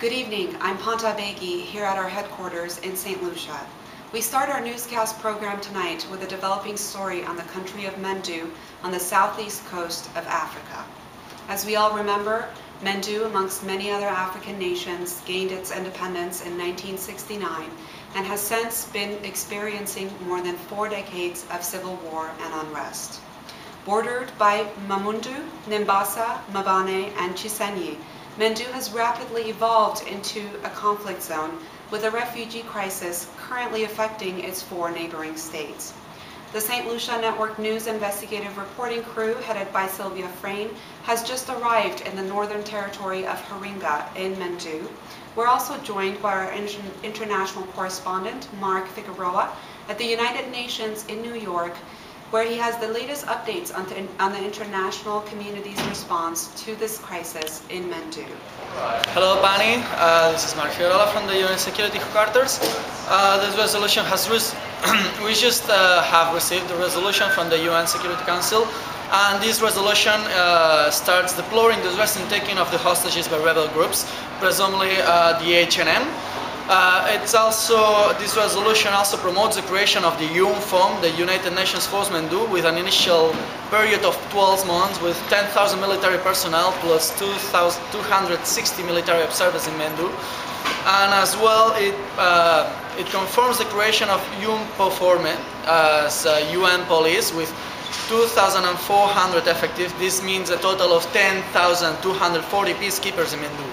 Good evening, I'm Panta Begi here at our headquarters in St. Lucia. We start our newscast program tonight with a developing story on the country of Mendu on the southeast coast of Africa. As we all remember, Mendu, amongst many other African nations, gained its independence in 1969 and has since been experiencing more than 4 decades of civil war and unrest. Bordered by Mamundu, Nimbasa, Mabane, and Chisenyi, Mendu has rapidly evolved into a conflict zone with a refugee crisis currently affecting its 4 neighboring states. The St. Lucia Network News investigative reporting crew, headed by Sylvia Frain, has just arrived in the northern territory of Haringa in Mendu. We're also joined by our international correspondent, Marc Figuerola, at the United Nations in New York, where he has the latest updates on the international community's response to this crisis in Mendu. Hello, Pani. This is Marc Figuerola from the UN Security Headquarters. This resolution has we just have received the resolution from the UN Security Council, and this resolution starts deploring the recent taking of the hostages by rebel groups, presumably the HNM. This resolution also promotes the creation of the UNFOM, the United Nations Force Mendu, with an initial period of 12 months with 10,000 military personnel plus 260 military observers in Mendu. And as well, it confirms the creation of UNPOFORME as UN police with 2,400 effective. This means a total of 10,240 peacekeepers in Mendu.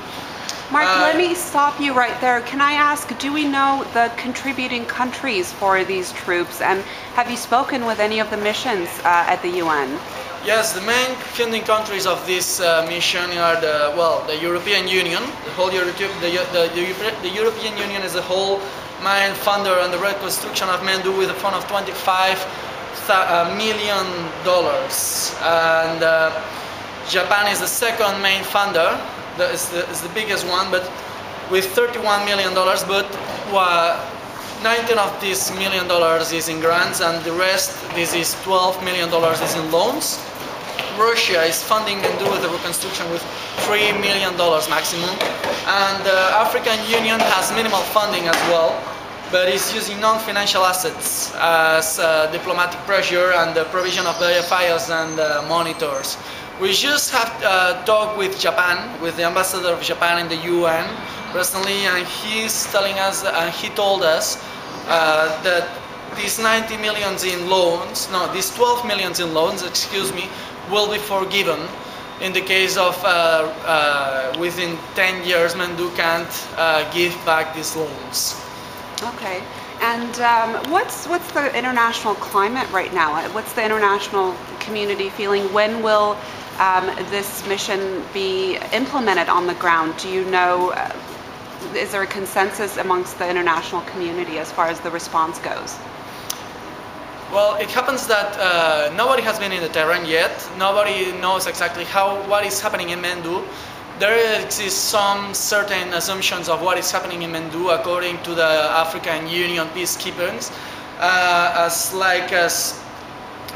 Marc, let me stop you right there. Can I ask, do we know the contributing countries for these troops, and have you spoken with any of the missions at the UN? Yes, the main funding countries of this mission are the European Union. The European Union is the whole main funder on the reconstruction of Mendu with a fund of $25 million. And Japan is the second main funder. Is the biggest one, but with $31 million, but 19 of this $1 million is in grants, and the rest, this is $12 million is in loans. Russia is funding Mendu with the reconstruction with $3 million maximum, and the African Union has minimal funding as well, but is using non-financial assets as diplomatic pressure and the provision of verifiers and monitors. We just have talked with Japan, with the ambassador of Japan in the UN recently, and he's telling us, and he told us that these 90 millions in loans, no, these 12 millions in loans, excuse me, will be forgiven in the case of within 10 years Mendu can't give back these loans. Okay. And what's the international climate right now? What's the international community feeling? When will this mission be implemented on the ground? Do you know, is there a consensus amongst the international community as far as the response goes? Well, it happens that nobody has been in the terrain yet. Nobody knows exactly what is happening in Mendu. There exist some certain assumptions of what is happening in Mendu according to the African Union Peacekeeping,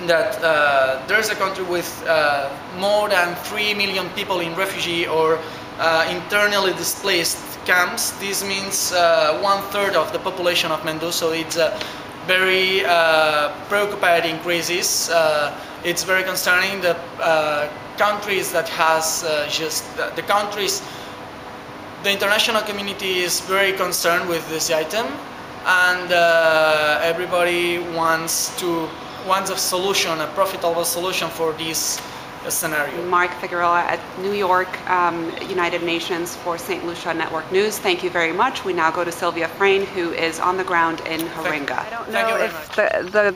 that there's a country with more than 3 million people in refugee or internally displaced camps. This means 1/3 of the population of Mendu, so it's a very preoccupied increases. It's very concerning. The countries that has the international community is very concerned with this item, and everybody wants a solution, a profitable solution for this scenario. Marc Figuerola at New York, United Nations for St. Lucia Network News. Thank you very much. We now go to Sylvia Frain, who is on the ground in Haringa. I don't know if the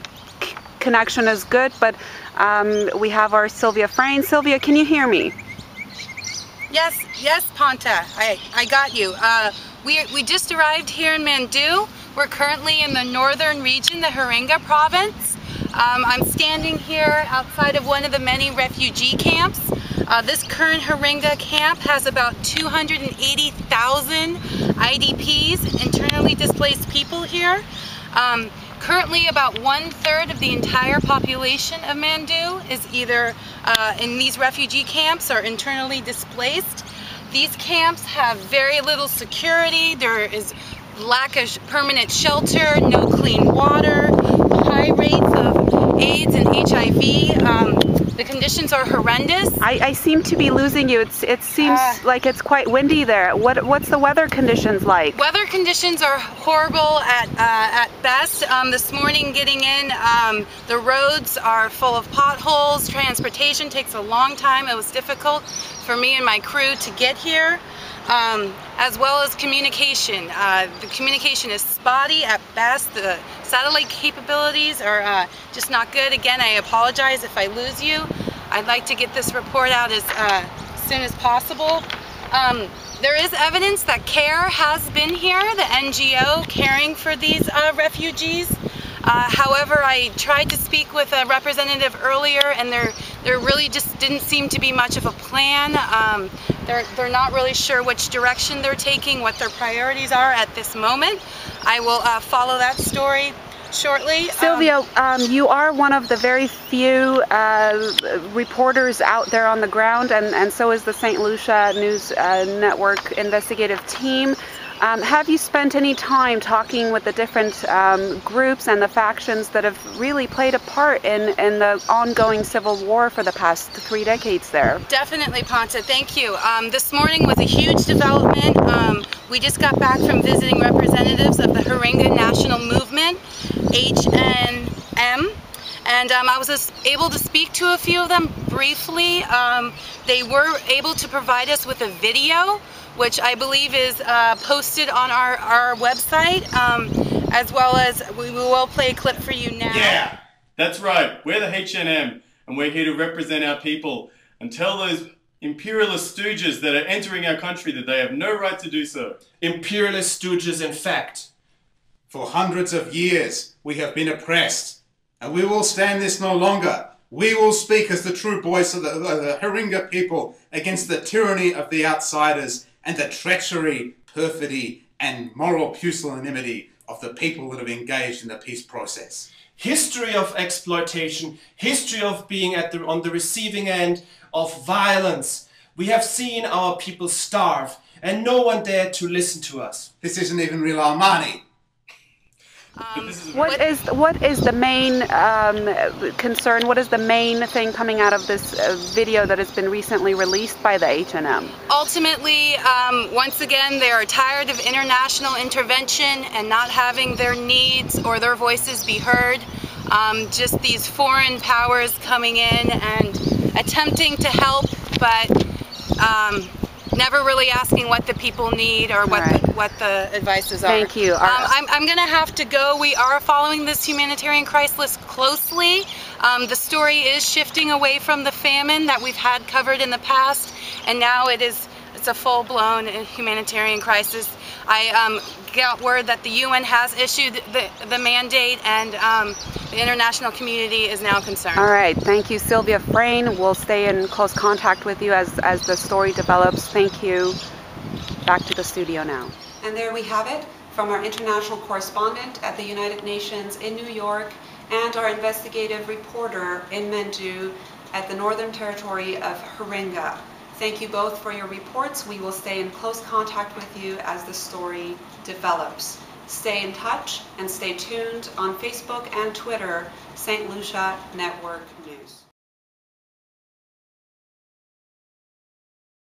connection is good, but we have our Sylvia Frain. Sylvia, can you hear me? Yes, Panta. I got you. We just arrived here in Mendu. We're currently in the northern region, the Haringa province. I'm standing here outside of one of the many refugee camps. This current Haringa camp has about 280,000 IDPs, internally displaced people here. Currently, about 1/3 of the entire population of Mendu is either in these refugee camps or internally displaced. These camps have very little security. There is lack of permanent shelter, no clean water, high rates of AIDS and HIV. The conditions are horrendous. I seem to be losing you. It seems like it's quite windy there. What's the weather conditions like? Weather conditions are horrible at best. This morning getting in, the roads are full of potholes. Transportation takes a long time. It was difficult for me and my crew to get here. As well as communication. The communication is spotty at best. The satellite capabilities are just not good. Again, I apologize if I lose you. I'd like to get this report out as soon as possible. There is evidence that CARE has been here, the NGO caring for these refugees. However, I tried to speak with a representative earlier, and there really just didn't seem to be much of a plan. They're not really sure which direction they're taking, what their priorities are at this moment. I will follow that story shortly. Sylvia, you are one of the very few reporters out there on the ground, and so is the St. Lucia News Network investigative team. Have you spent any time talking with the different groups and the factions that have really played a part in the ongoing civil war for the past 3 decades there? Definitely, Ponta. Thank you. This morning was a huge development. We just got back from visiting representatives of the Huringa National Movement, HNM. And I was able to speak to a few of them briefly. They were able to provide us with a video, which I believe is posted on our website, as well as we will play a clip for you now. Yeah, that's right. We're the HNM, and we're here to represent our people and tell those imperialist stooges that are entering our country that they have no right to do so. Imperialist stooges, in fact. For hundreds of years, we have been oppressed, and we will stand this no longer. We will speak as the true voice of the Huringa people against the tyranny of the outsiders and the treachery, perfidy, and moral pusillanimity of the people that have engaged in the peace process. History of exploitation, history of being on the receiving end of violence. We have seen our people starve, and no one dared to listen to us. This isn't even real Armani. What is the main concern? What is the main thing coming out of this video that has been recently released by the H&M? Ultimately, once again, they are tired of international intervention and not having their needs or their voices be heard. Just these foreign powers coming in and attempting to help, but never really asking what the people need or what the advices are. Thank you. I'm going to have to go. We are following this humanitarian crisis closely. The story is shifting away from the famine that we've had covered in the past, and now it's a full-blown humanitarian crisis. I got word that the UN has issued the mandate, and the international community is now concerned. All right. Thank you, Sylvia. Frain, we'll stay in close contact with you as the story develops. Thank you. Back to the studio now. And there we have it from our international correspondent at the United Nations in New York and our investigative reporter in Mendu at the Northern Territory of Huringa. Thank you both for your reports. We will stay in close contact with you as the story develops. Stay in touch and stay tuned on Facebook and Twitter, St. Lucia Network News.